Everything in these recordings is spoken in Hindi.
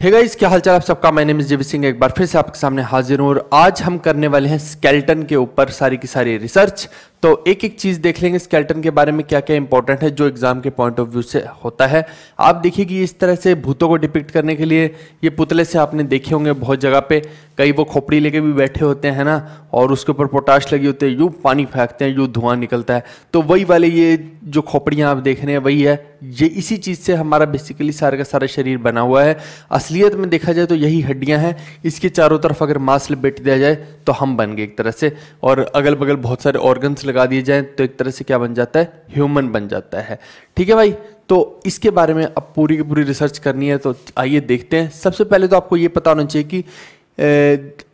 हे गाइस, क्या हालचाल आप सबका। माय नेम इज जेवी सिंह, एक बार फिर से आपके सामने हाजिर हूँ और आज हम करने वाले हैं स्केलेटन के ऊपर सारी की सारी रिसर्च। तो एक एक चीज़ देख लेंगे स्केलेटन के बारे में, क्या क्या इंपॉर्टेंट है जो एग्जाम के पॉइंट ऑफ व्यू से होता है। आप देखिए कि इस तरह से भूतों को डिपिक्ट करने के लिए ये पुतले से आपने देखे होंगे बहुत जगह पे, कई वो खोपड़ी लेके भी बैठे होते हैं ना, और उसके ऊपर पोटाश लगी होती है, यूँ पानी फेंकते हैं, यूँ धुआं निकलता है। तो वही वाले ये जो खोपड़ियाँ आप देख रहे हैं वही है, ये इसी चीज़ से हमारा बेसिकली सारा का सारा शरीर बना हुआ है। असलियत में देखा जाए तो यही हड्डियां हैं, इसके चारों तरफ अगर मांस लपेट दिया जाए तो हम बन गए एक तरह से, और अगल बगल बहुत सारे ऑर्गन्स लगा दिए जाएं तो एक तरह से क्या बन जाता है, ह्यूमन बन जाता है। ठीक है भाई, तो इसके बारे में अब पूरी की पूरी रिसर्च करनी है, तो आइए देखते हैं। सबसे पहले तो आपको ये पता होना चाहिए कि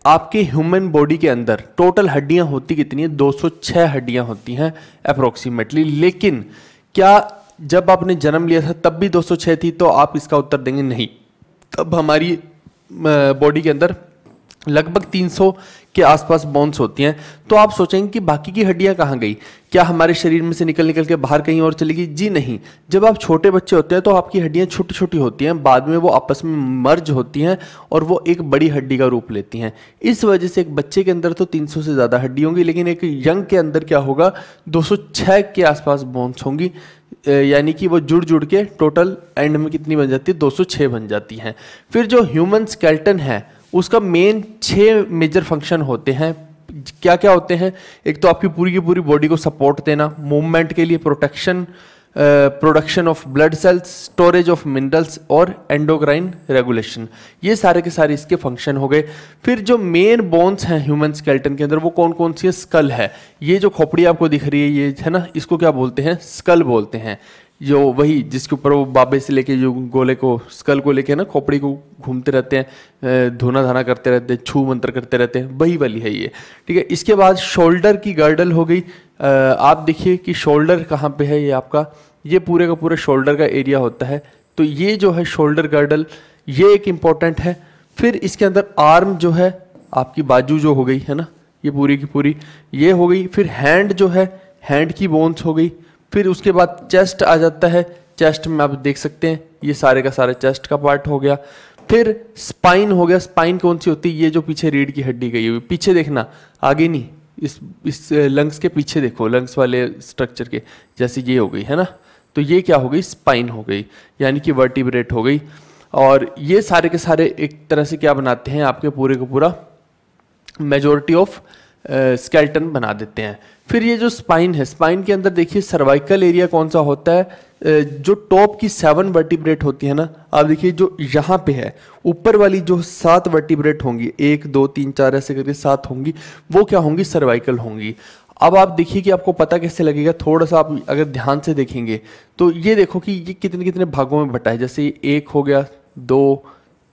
आपके ह्यूमन बॉडी के अंदर टोटल हड्डियां होती कितनी है, 206 हड्डियां होती हैं अप्रोक्सीमेटली। लेकिन क्या जब आपने जन्म लिया था तब भी 206 थी? तो आप इसका उत्तर देंगे नहीं। तब हमारी बॉडी के अंदर लगभग 300 के आसपास बोन्स होती हैं। तो आप सोचेंगे कि बाकी की हड्डियां कहाँ गई, क्या हमारे शरीर में से निकल निकल के बाहर कहीं और चली गई? जी नहीं। जब आप छोटे बच्चे होते हैं तो आपकी हड्डियां छोटी छोटी होती हैं, बाद में वो आपस में मर्ज होती हैं और वो एक बड़ी हड्डी का रूप लेती हैं। इस वजह से एक बच्चे के अंदर तो 300 से ज़्यादा हड्डी होंगी, लेकिन एक यंग के अंदर क्या होगा, 206 के आसपास बोन्स होंगी। यानी कि वो जुड़ जुड़ के टोटल एंड में कितनी बन जाती है, 206 बन जाती हैं। फिर जो ह्यूमन स्केलेटन है उसका मेन 6 मेजर फंक्शन होते हैं। क्या क्या होते हैं? एक तो आपकी पूरी की पूरी बॉडी को सपोर्ट देना, मूवमेंट के लिए protection, production of blood cells, storage of minerals और एंडोक्राइन रेगुलेशन। ये सारे के सारे इसके फंक्शन हो गए। फिर जो मेन बोन्स हैं ह्यूमन स्केलेटन के अंदर वो कौन कौन सी है? स्कल है, ये जो खोपड़ी आपको दिख रही है ये है ना, इसको क्या बोलते हैं? स्कल बोलते हैं। जो वही जिसके ऊपर वो बाबे से लेके जो गोले को, स्कल को लेके ना खोपड़ी को घूमते रहते हैं, धोना धाना करते रहते हैं, छू मंत्र करते रहते हैं, वही वाली है ये। ठीक है, इसके बाद शोल्डर की गर्डल हो गई। आप देखिए कि शोल्डर कहाँ पे है, ये आपका ये पूरे का पूरा शोल्डर का एरिया होता है। तो ये जो है शोल्डर गर्डल, ये एक इम्पॉर्टेंट है। फिर इसके अंदर आर्म जो है, आपकी बाजू जो हो गई है ना, ये पूरी की पूरी ये हो गई। फिर हैंड जो है, हैंड की बोन्स हो गई। फिर उसके बाद चेस्ट आ जाता है, चेस्ट में आप देख सकते हैं ये सारे का सारा चेस्ट का पार्ट हो गया। फिर स्पाइन हो गया। स्पाइन कौन सी होती है? ये जो पीछे रीढ़ की हड्डी गई हुई, पीछे देखना, आगे नहीं, इस लंग्स के पीछे देखो, लंग्स वाले स्ट्रक्चर के, जैसे ये हो गई है ना, तो ये क्या हो गई? स्पाइन हो गई, यानी कि वर्टिब्रेट हो गई। और ये सारे के सारे एक तरह से क्या बनाते हैं, आपके पूरे को पूरा मेजोरिटी ऑफ स्केलेटन बना देते हैं। फिर ये जो स्पाइन है, स्पाइन के अंदर देखिए सर्वाइकल एरिया कौन सा होता है, जो टॉप की 7 वर्टिब्रेट होती है ना, आप देखिए जो यहाँ पे है, ऊपर वाली जो 7 वर्टिब्रेट होंगी, 1 2 3 4 ऐसे करके 7 होंगी, वो क्या होंगी? सर्वाइकल होंगी। अब आप देखिए कि आपको पता कैसे लगेगा, थोड़ा सा आप अगर ध्यान से देखेंगे तो ये देखो कि ये कितने कितने भागों में बटा है। जैसे 1 हो गया, 2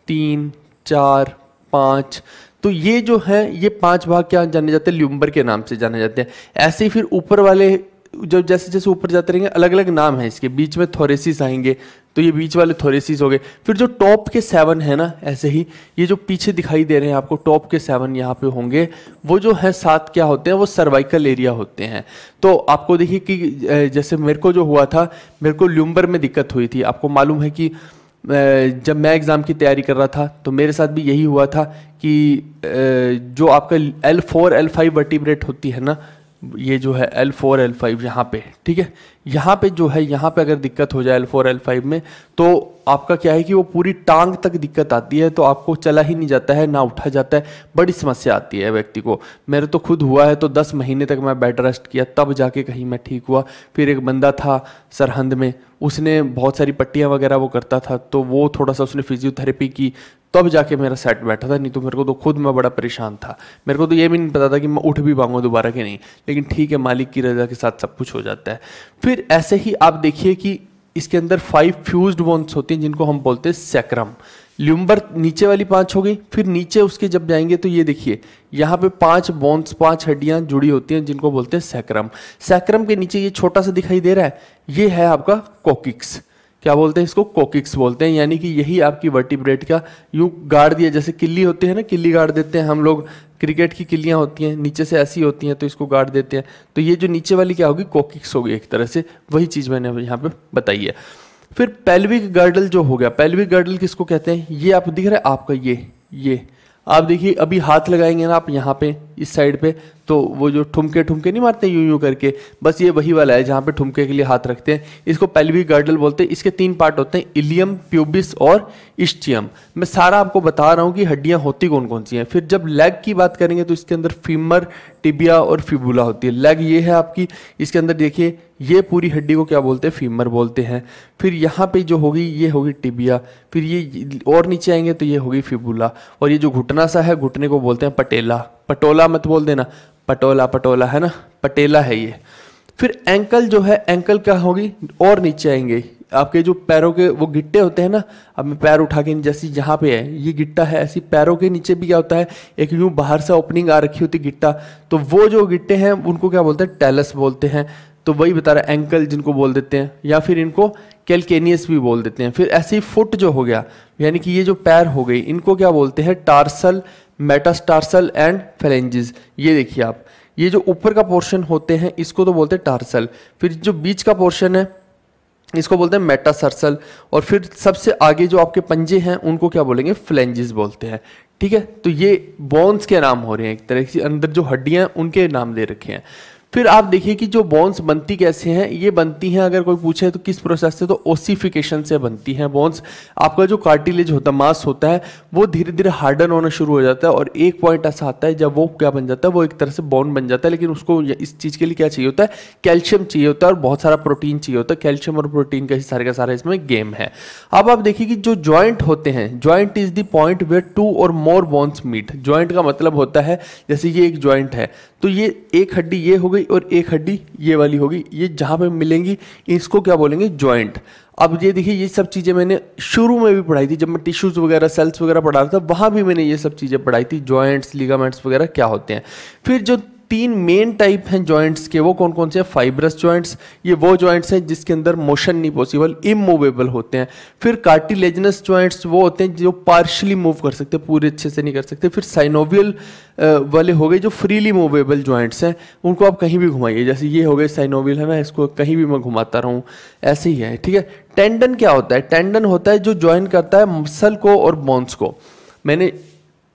3 4 5, तो ये जो है ये 5 भाग क्या जाने जाते हैं? ल्यूम्बर के नाम से जाने जाते हैं। ऐसे ही फिर ऊपर वाले जब जैसे जैसे ऊपर जाते रहेंगे अलग अलग नाम है इसके, बीच में थोरेसिस आएंगे, तो ये बीच वाले थोरेसिस हो गए। फिर जो टॉप के 7 है ना, ऐसे ही ये जो पीछे दिखाई दे रहे हैं आपको टॉप के 7 यहाँ पे होंगे, वो जो है 7 क्या होते हैं? वो सर्वाइकल एरिया होते हैं। तो आपको देखिए कि जैसे मेरे को जो हुआ था, मेरे को ल्यूम्बर में दिक्कत हुई थी। आपको मालूम है कि जब मैं एग्ज़ाम की तैयारी कर रहा था तो मेरे साथ भी यही हुआ था कि जो आपका L4 L5 वर्टिब्रेट होती है ना, ये जो है L4 L5 यहाँ पे, ठीक है, यहाँ पे जो है, यहाँ पे अगर दिक्कत हो जाए L4 L5 में, तो आपका क्या है कि वो पूरी टांग तक दिक्कत आती है, तो आपको चला ही नहीं जाता है, ना उठा जाता है, बड़ी समस्या आती है व्यक्ति को। मेरे तो खुद हुआ है, तो 10 महीने तक मैं बेड रेस्ट किया, तब जाके कहीं मैं ठीक हुआ। फिर एक बंदा था सरहंद में, उसने बहुत सारी पट्टियाँ वगैरह वो करता था, तो वो थोड़ा सा उसने फिजियोथेरेपी की, तब जाके मेरा सेट बैठा था। नहीं तो मेरे को तो खुद मैं बड़ा परेशान था, मेरे को तो ये भी नहीं पता था कि मैं उठ भी पाऊंगा दोबारा कि नहीं। लेकिन ठीक है, मालिक की रजा के साथ सब कुछ हो जाता है। फिर ऐसे ही आप देखिए कि इसके अंदर 5 फ्यूज्ड बोन्स होती हैं जिनको हम बोलते हैं सैक्रम। ल्यूम्बर नीचे वाली 5 हो गई। फिर नीचे उसके जब जाएंगे तो ये देखिए यहाँ पे 5 बोन्स, 5 हड्डियां जुड़ी होती हैं जिनको बोलते हैं सैक्रम। सैक्रम के नीचे ये छोटा सा दिखाई दे रहा है, ये है आपका कोकिक्स। क्या बोलते हैं इसको? कोकिक्स बोलते हैं। यानी कि यही आपकी वर्टिब्रेट का यूं गाड़ दिया, जैसे किल्ली होती है ना, किल्ली गाड़ देते हैं हम लोग, क्रिकेट की किल्लियां होती हैं नीचे से ऐसी होती हैं, तो इसको गाड़ देते हैं। तो ये जो नीचे वाली क्या होगी? कोकिक्स होगी एक तरह से, वही चीज़ मैंने यहाँ पे बताई है। फिर पेल्विक गर्डल जो हो गया, पेल्विक गर्डल किसको कहते हैं, ये आप दिख रहा है आपका, ये आप देखिए अभी हाथ लगाएंगे ना आप यहाँ पे इस साइड पे, तो वो जो ठुमके ठुमके नहीं मारते यूं यूं करके, बस ये वही वाला है जहाँ पे ठुमके के लिए हाथ रखते हैं, इसको पेल्विक गर्डल बोलते हैं। इसके 3 पार्ट होते हैं, इलियम, प्यूबिस और इस्चियम। मैं सारा आपको बता रहा हूँ कि हड्डियाँ होती कौन कौन सी हैं। फिर जब लेग की बात करेंगे तो इसके अंदर फीमर, टिबिया और फिबुला होती है। लेग ये है आपकी, इसके अंदर देखिए ये पूरी हड्डी को क्या बोलते हैं, फीमर बोलते हैं। फिर यहाँ पे जो होगी ये होगी टिबिया, फिर ये और नीचे आएंगे तो ये होगी फिबुला, और ये जो घुटना सा है, घुटने को बोलते हैं पटेला। पटोला मत बोल देना, पटोला पटोला है ना, पटेला है ये। फिर एंकल जो है, एंकल क्या होगी, और नीचे आएंगे आपके जो पैरों के वो गिट्टे होते हैं ना, अब मैं पैर उठा के जैसे यहाँ पे है ये गिट्टा है, ऐसी पैरों के नीचे भी क्या होता है, एक यूं बाहर से ओपनिंग आ रखी होती गिट्टा, तो वो जो गिट्टे हैं उनको क्या बोलते हैं, टेलस बोलते हैं। तो वही बता रहा है एंकल जिनको बोल देते हैं, या फिर इनको कैलकेनियस भी बोल देते हैं। फिर ऐसे ही फुट जो हो गया, यानी कि ये जो पैर हो गई, इनको क्या बोलते हैं, टार्सल, मेटास्टार्सल एंड फेलेंजिस। ये देखिए आप, ये जो ऊपर का पोर्शन होते हैं इसको तो बोलते हैं टार्सल, फिर जो बीच का पोर्शन है इसको बोलते हैं मेटासर्सल, और फिर सबसे आगे जो आपके पंजे हैं उनको क्या बोलेंगे, फ्लेंजिस बोलते हैं। ठीक है, तो ये बोन्स के नाम हो रहे हैं, एक तरह से अंदर जो हड्डियां हैं उनके नाम दे रखे हैं। फिर आप देखिए कि जो बोन्स बनती कैसे हैं, ये बनती हैं अगर कोई पूछे तो किस प्रोसेस से, तो ओसिफिकेशन से बनती हैं बोन्स। आपका जो कार्टिलेज होता है, मांस होता है, वो धीरे धीरे हार्डन होना शुरू हो जाता है, और एक पॉइंट ऐसा आता है जब वो क्या बन जाता है, वो एक तरह से बोन बन जाता है। लेकिन उसको इस चीज़ के लिए क्या चाहिए होता है, कैल्शियम चाहिए होता है, और बहुत सारा प्रोटीन चाहिए होता है। कैल्शियम और प्रोटीन का सारा इसमें गेम है। अब आप देखिए कि जो जॉइंट होते हैं, joint is the point where 2 or more bones meet. Joint का मतलब होता है, जैसे ये एक जॉइंट है, तो ये एक हड्डी ये हो गई और एक हड्डी ये वाली होगी, ये जहाँ पे मिलेंगी इसको क्या बोलेंगे, जॉइंट। अब ये देखिए ये सब चीज़ें मैंने शुरू में भी पढ़ाई थी, जब मैं टिश्यूज़ वगैरह, सेल्स वगैरह पढ़ा रहा था, वहाँ भी मैंने ये सब चीज़ें पढ़ाई थी, जॉइंट्स, लिगामेंट्स वगैरह क्या होते हैं। फिर जो 3 मेन टाइप हैं जॉइंट्स के, वो कौन कौन से हैं, फाइब्रस जॉइंट्स, ये वो जॉइंट्स हैं जिसके अंदर मोशन नहीं पॉसिबल, इमूवेबल होते हैं। फिर कार्टिलेजनस जॉइंट्स वो होते हैं जो पार्शियली मूव कर सकते हैं, पूरे अच्छे से नहीं कर सकते। फिर साइनोवियल वाले हो गए जो फ्रीली मूवेबल जॉइंट्स हैं, उनको आप कहीं भी घुमाइए, जैसे ये हो गए साइनोवियल है ना, इसको कहीं भी मैं घुमाता रहूँ, ऐसे ही है। ठीक है, टेंडन क्या होता है, टेंडन होता है जो ज्वाइन करता है मसल को और बोन्स को। मैंने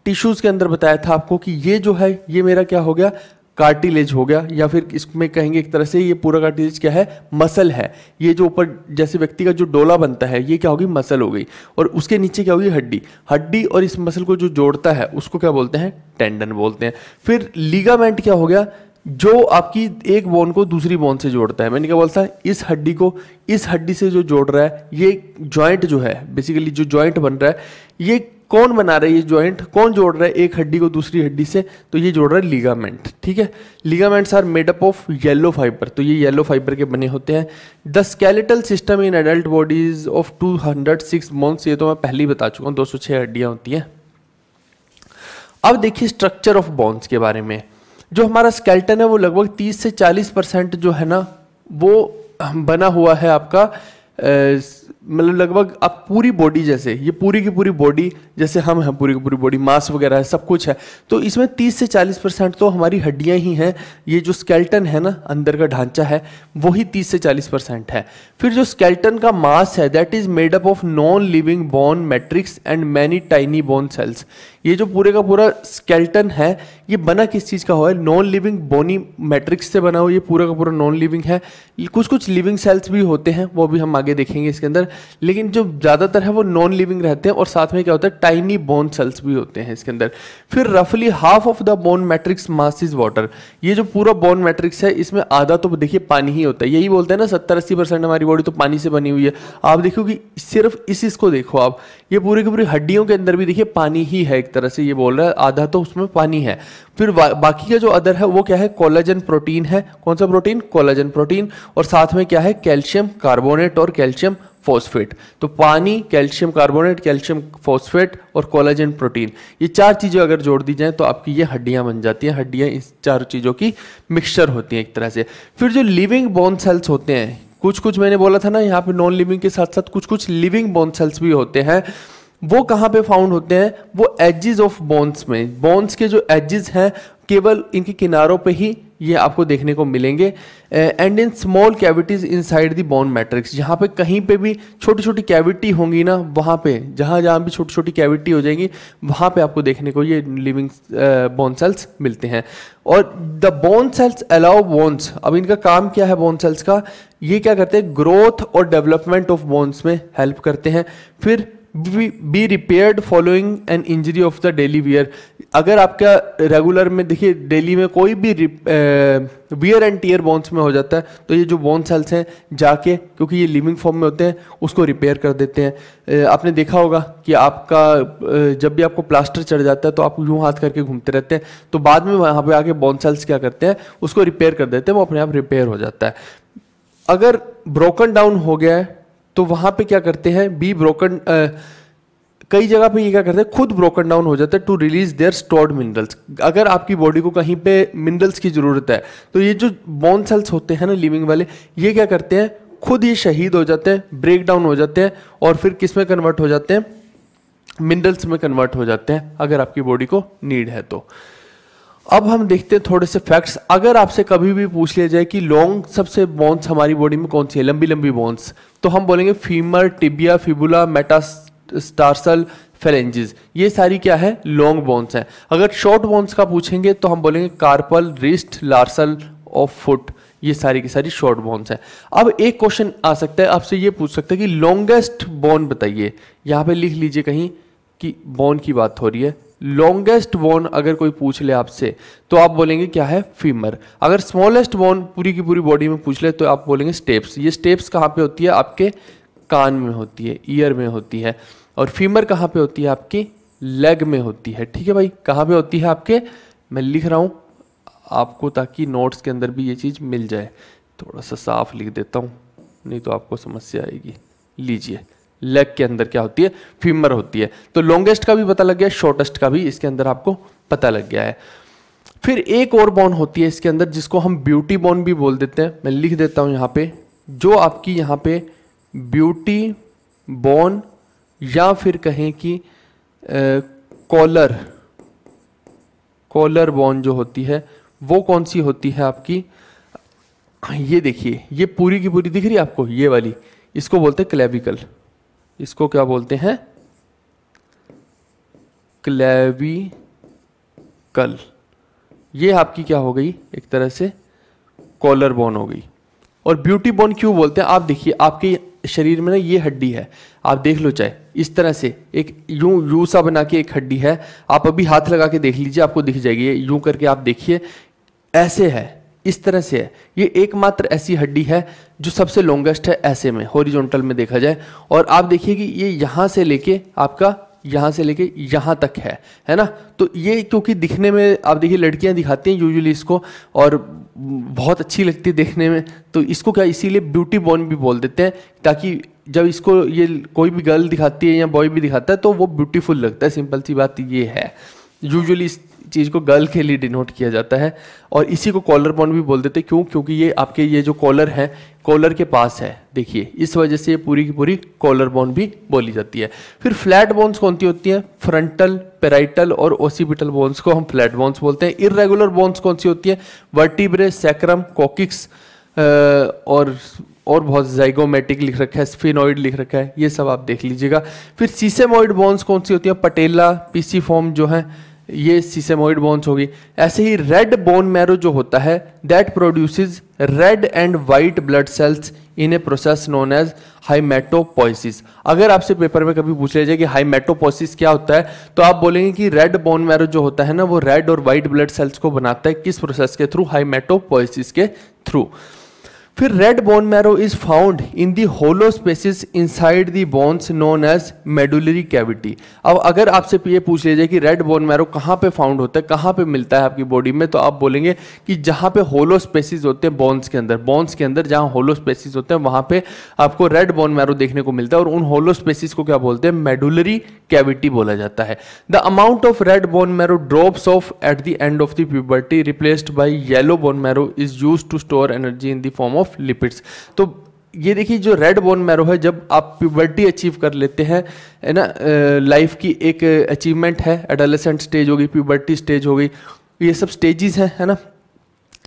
टिश्यूज़ के अंदर बताया था आपको कि ये जो है ये मेरा क्या हो गया, कार्टिलेज हो गया, या फिर इसमें कहेंगे एक तरह से ये पूरा कार्टिलेज क्या है, मसल है। ये जो ऊपर जैसे व्यक्ति का जो डोला बनता है, ये क्या होगी, मसल हो गई, और उसके नीचे क्या होगी, हड्डी। हड्डी और इस मसल को जो जोड़ता है उसको क्या बोलते हैं, टेंडन बोलते हैं। फिर लिगामेंट क्या हो गया, जो आपकी एक बोन को दूसरी बोन से जोड़ता है। मैंने क्या बोलता है, इस हड्डी को इस हड्डी से जो जोड़ रहा है, ये जॉइंट जो है, बेसिकली जो जॉइंट बन रहा है, ये कौन बना रहा है, ये जॉइंट कौन जोड़ रहा है एक हड्डी को दूसरी हड्डी से, तो ये जोड़ रहा है लिगामेंट। ठीक है, ligaments are made up of yellow fibre, तो ये येलो फाइबर के बने होते हैं। The skeletal system in adult bodies of 206 bones, ये तो मैं पहले ही बता चुका हूँ, 206 हड्डियाँ होती हैं। अब देखिए स्ट्रक्चर ऑफ बोन्स के बारे में। जो हमारा स्केलेटन है वो लगभग 30 से 40% जो है ना, वो बना हुआ है आपका, मतलब लगभग आप पूरी बॉडी जैसे, ये पूरी की पूरी बॉडी जैसे हम हैं, पूरी की पूरी बॉडी, मांस वगैरह है, सब कुछ है, तो इसमें 30 से 40% तो हमारी हड्डियां ही हैं। ये जो स्केलेटन है ना, अंदर का ढांचा है, वही 30 से 40% है। फिर जो स्केलेटन का मास है, that is made up of non living bone matrix and many tiny bone cells. ये जो पूरे का पूरा स्केलेटन है, ये बना किस चीज़ का हुआ है, नॉन लिविंग बोनी मैट्रिक्स से बना हुआ, ये पूरा का पूरा नॉन लिविंग है। कुछ कुछ लिविंग सेल्स भी होते हैं, वो भी हम आगे देखेंगे इसके अंदर, लेकिन जो ज़्यादातर है वो नॉन लिविंग रहते हैं, और साथ में क्या होता है, टाइनी बोन सेल्स भी होते हैं इसके अंदर। फिर रफली half of the bone matrix mass is water. ये जो पूरा बोन मैट्रिक्स है, इसमें आधा तो देखिए पानी ही होता है। यही बोलते हैं ना 70-80% हमारी बॉडी तो पानी से बनी हुई है। आप देखो कि सिर्फ इसको देखो आप, ये पूरी की पूरी हड्डियों के अंदर भी देखिए पानी ही है, एक तरह से ये बोल रहा है, आधा तो उसमें पानी है। फिर बाकी का जो अदर है वो क्या है, कोलेजन प्रोटीन है। कौन सा प्रोटीन, कोलेजन प्रोटीन, और साथ में क्या है, कैल्शियम कार्बोनेट और कैल्शियम फॉस्फेट। तो पानी, कैल्शियम कार्बोनेट, कैल्शियम फॉस्फेट और कोलेजन प्रोटीन, ये 4 चीज़ें अगर जोड़ दी जाएं तो आपकी ये हड्डियां बन जाती हैं। हड्डियां इस 4 चीज़ों की मिक्सचर होती हैं एक तरह से। फिर जो लिविंग बोन सेल्स होते हैं, कुछ कुछ मैंने बोला था ना यहाँ पे नॉन लिविंग के साथ साथ कुछ कुछ लिविंग बोन सेल्स भी होते हैं। वो कहाँ पे फाउंड होते हैं, वो एजेस ऑफ बोन्स में। बोन्स के जो एजेस हैं केवल इनके किनारों पे ही ये आपको देखने को मिलेंगे। And in small cavities inside the bone matrix, जहाँ पे कहीं पे भी छोटी छोटी कैविटी होंगी ना, वहाँ पे जहाँ जहाँ भी छोटी छोटी कैविटी हो जाएंगी वहाँ पे आपको देखने को ये लिविंग बोन सेल्स मिलते हैं। और the bone cells allow bones, अब इनका काम क्या है बोन सेल्स का, ये क्या करते हैं, ग्रोथ और डेवलपमेंट ऑफ बोन्स में हेल्प करते हैं। फिर B repaired following an injury of the daily wear, अगर आपका रेगुलर में देखिए डेली में कोई भी वियर एंड टीयर बोन्स में हो जाता है तो ये जो बोन सेल्स हैं जाके, क्योंकि ये लिविंग फॉर्म में होते हैं, उसको रिपेयर कर देते हैं। आपने देखा होगा कि आपका जब भी आपको प्लास्टर चढ़ जाता है तो आप यूं हाथ करके घूमते रहते हैं, तो बाद में वहाँ पे आके बोन सेल्स क्या करते हैं, उसको रिपेयर कर देते हैं, वो अपने आप रिपेयर हो जाता है। अगर ब्रोकन डाउन हो गया है तो वहां पे क्या करते हैं, बी ब्रोकन, कई जगह पे ये क्या करते हैं, खुद ब्रोकन डाउन हो जाता है to release their stored minerals. अगर आपकी बॉडी को कहीं पे मिनरल्स की जरूरत है तो ये जो बोन सेल्स होते हैं ना लिविंग वाले, ये क्या करते हैं, खुद ये शहीद हो जाते हैं, ब्रेक डाउन हो जाते हैं और फिर किस में कन्वर्ट हो जाते हैं, मिनरल्स में कन्वर्ट हो जाते हैं, अगर आपकी बॉडी को नीड है तो। अब हम देखते हैं थोड़े से फैक्ट्स। अगर आपसे कभी भी पूछ लिया जाए कि लॉन्ग सबसे बोन्स हमारी बॉडी में कौन सी है, लंबी लंबी बोन्स, तो हम बोलेंगे फीमर, टिबिया, फिबुला, मेटास्टार्सल, फेलेंजिस, ये सारी क्या है, लॉन्ग बोन्स हैं। अगर शॉर्ट बोन्स का पूछेंगे तो हम बोलेंगे कार्पल, रिस्ट, लार्सल ऑफ फुट, ये सारी की सारी शॉर्ट बोन्स हैं। अब एक क्वेश्चन आ सकता है, आपसे ये पूछ सकते हैं कि लॉन्गेस्ट बोन बताइए, यहाँ पे लिख लीजिए कहीं कि बोन की बात हो रही है। लॉन्गेस्ट बोन अगर कोई पूछ ले आपसे तो आप बोलेंगे क्या है, फीमर। अगर स्मॉलेस्ट बोन पूरी की पूरी बॉडी में पूछ ले तो आप बोलेंगे स्टेप्स। ये स्टेप्स कहाँ पे होती है, आपके कान में होती है, ईयर में होती है। और फीमर कहाँ पे होती है, आपकी लेग में होती है। ठीक है भाई, कहाँ पे होती है आपके, मैं लिख रहा हूँ आपको ताकि नोट्स के अंदर भी ये चीज़ मिल जाए। थोड़ा सा साफ लिख देता हूँ, नहीं तो आपको समस्या आएगी। लीजिए, लेग के अंदर क्या होती है, फीमर होती है। तो लॉन्गेस्ट का भी पता लग गया, शॉर्टेस्ट का भी इसके अंदर आपको पता लग गया है। फिर एक और बोन होती है इसके अंदर जिसको हम ब्यूटी बोन भी बोल देते हैं। मैं लिख देता हूं यहाँ पे, जो आपकी यहाँ पे ब्यूटी बोन या फिर कहें कि कॉलर बोन जो होती है वो कौन सी होती है आपकी, ये देखिए, ये पूरी की पूरी दिख रही है आपको, ये वाली, इसको बोलते हैं क्लेविकल। इसको क्या बोलते हैं, क्लेविकल। ये आपकी क्या हो गई, एक तरह से कॉलर बोन हो गई। और ब्यूटी बोन क्यों बोलते हैं, आप देखिए आपके शरीर में ना ये हड्डी है, आप देख लो, चाहे इस तरह से एक यूं सा बना के एक हड्डी है, आप अभी हाथ लगा के देख लीजिए, आपको दिख जाएगी। ये यूं करके आप देखिए, ऐसे है, इस तरह से है। ये एकमात्र ऐसी हड्डी है जो सबसे लॉन्गेस्ट है, ऐसे में हॉरिजॉन्टल में देखा जाए। और आप देखिए कि ये यहाँ से लेके आपका यहाँ से लेके यहाँ तक है ना। तो ये क्योंकि दिखने में, आप देखिए लड़कियाँ दिखाती हैं यूजुअली इसको, और बहुत अच्छी लगती है देखने में, तो इसको क्या इसीलिए ब्यूटी बोन भी बोल देते हैं, ताकि जब इसको ये कोई भी गर्ल दिखाती है या बॉय भी दिखाता है तो वो ब्यूटीफुल लगता है। सिंपल सी बात ये है, यूजुअली इस चीज़ को गर्ल के लिए डिनोट किया जाता है। और इसी को कॉलर बोन भी बोल देते हैं, क्यों, क्योंकि ये आपके ये जो कॉलर है, कॉलर के पास है, देखिए, इस वजह से ये पूरी की पूरी कॉलर बोन भी बोली जाती है। फिर फ्लैट बोन्स कौन सी होती हैं, फ्रंटल, पेराइटल और ओसिपिटल बोन्स को हम फ्लैट बोन्स बोलते हैं। इर्रेगुलर बोन्स कौन सी होती है, वर्टिब्रे, सैक्रम, कोकिक्स और बहुत जाइगोमेटिक लिख रखा है, स्फिनोइड लिख रखा है, ये सब आप देख लीजिएगा। फिर सीसेमोइड बोन्स कौन सी होती है, पटेला, पीसीफॉर्म जो है, ये सीसेमोइड बोन्स होगी। ऐसे ही रेड बोन मैरो जो होता है, that produces red and white blood cells in a process known as haematopoiesis. अगर आपसे पेपर में कभी पूछ लिया जाए कि हाइमेटोपोइसिस क्या होता है, तो आप बोलेंगे कि रेड बोन मैरो जो होता है ना, वो रेड और वाइट ब्लड सेल्स को बनाता है, किस प्रोसेस के थ्रू, हाइमेटोपोइसिस के थ्रू। फिर red bone marrow is found in the hollow spaces inside the bones known as medullary cavity. अब अगर आपसे ये पूछ लिया जाए कि रेड बोन मैरो कहाँ पे फाउंड होता है, कहाँ पे मिलता है आपकी बॉडी में, तो आप बोलेंगे कि जहाँ पे होलो स्पेसिस होते हैं बोन्स के अंदर जहाँ होलो स्पेसिस होते हैं वहाँ पे आपको रेड बोन मैरो देखने को मिलता है। और उन होलो स्पेसिस को क्या बोलते हैं, मेडुलरी कैविटी बोला जाता है। The amount of red bone marrow drops off at the end of the puberty replaced by yellow bone marrow is used to store energy in the form of lipids. तो ये देखिए, जो रेड बोन मैरो है, जब आप प्यूबर्टी अचीव कर लेते हैं, है ना, लाइफ की एक अचीवमेंट है, एडोलेसेंट स्टेज होगी, प्यूबर्टी स्टेज हो गई, ये सब स्टेजेस हैं, है ना।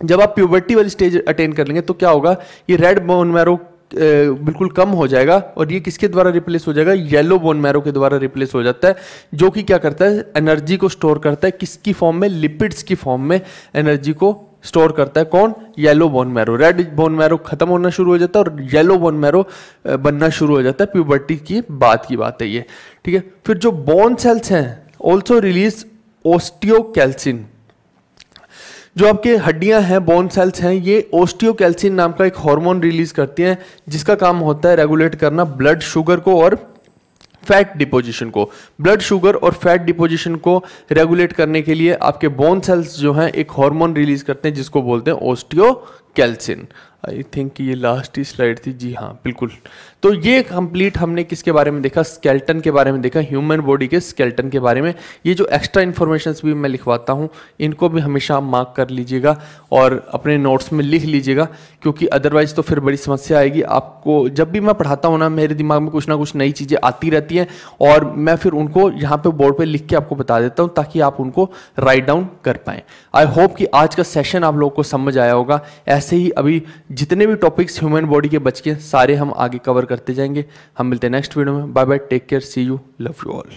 जब आप प्यूबर्टी वाली स्टेज अटेन कर लेंगे तो क्या होगा, ये रेड बोन मैरो बिल्कुल कम हो जाएगा और ये किसके द्वारा रिप्लेस हो जाएगा, येलो बोन मैरो के द्वारा रिप्लेस हो जाता है, जो कि क्या करता है, एनर्जी को स्टोर करता है किसकी फॉर्म में, लिपिड्स की फॉर्म में एनर्जी को स्टोर करता है। कौन, yellow bone marrow. Red bone marrow खत्म होना शुरू हो जाता है और येलो बोन मैरो बनना शुरू हो जाता है। प्यूबर्टी की बात है ये, ठीक है। फिर जो बोन सेल्स हैं ऑल्सो रिलीज ओस्टियोकैल्सिन। जो आपके हड्डियां हैं, बोन सेल्स हैं, ये ओस्टियोकैल्सिन नाम का एक हार्मोन रिलीज करती हैं, जिसका काम होता है रेगुलेट करना ब्लड शुगर को और फैट डिपोजिशन को। ब्लड शुगर और फैट डिपोजिशन को रेगुलेट करने के लिए आपके बोन सेल्स जो हैं एक हार्मोन रिलीज करते हैं जिसको बोलते हैं ओस्टियोकैल्सिन। आई थिंक ये लास्ट ही स्लाइड थी, जी हाँ बिल्कुल। तो ये कंप्लीट हमने किसके बारे में देखा, स्केलेटन के बारे में देखा, ह्यूमन बॉडी के स्केलेटन के बारे में। ये जो एक्स्ट्रा इन्फॉर्मेशंस भी मैं लिखवाता हूँ इनको भी हमेशा आप मार्क कर लीजिएगा और अपने नोट्स में लिख लीजिएगा, क्योंकि अदरवाइज तो फिर बड़ी समस्या आएगी आपको। जब भी मैं पढ़ाता हूँ ना, मेरे दिमाग में कुछ ना कुछ नई चीज़ें आती रहती हैं और मैं फिर उनको यहाँ पे बोर्ड पे लिख के आपको बता देता हूँ ताकि आप उनको राइट डाउन कर पाएँ। आई होप कि आज का सेशन आप लोगों को समझ आया होगा। ऐसे ही अभी जितने भी टॉपिक्स ह्यूमन बॉडी के बच के सारे हम आगे कवर करते जाएंगे। हम मिलते हैं नेक्स्ट वीडियो में। Bye bye, take care, see you, love you all.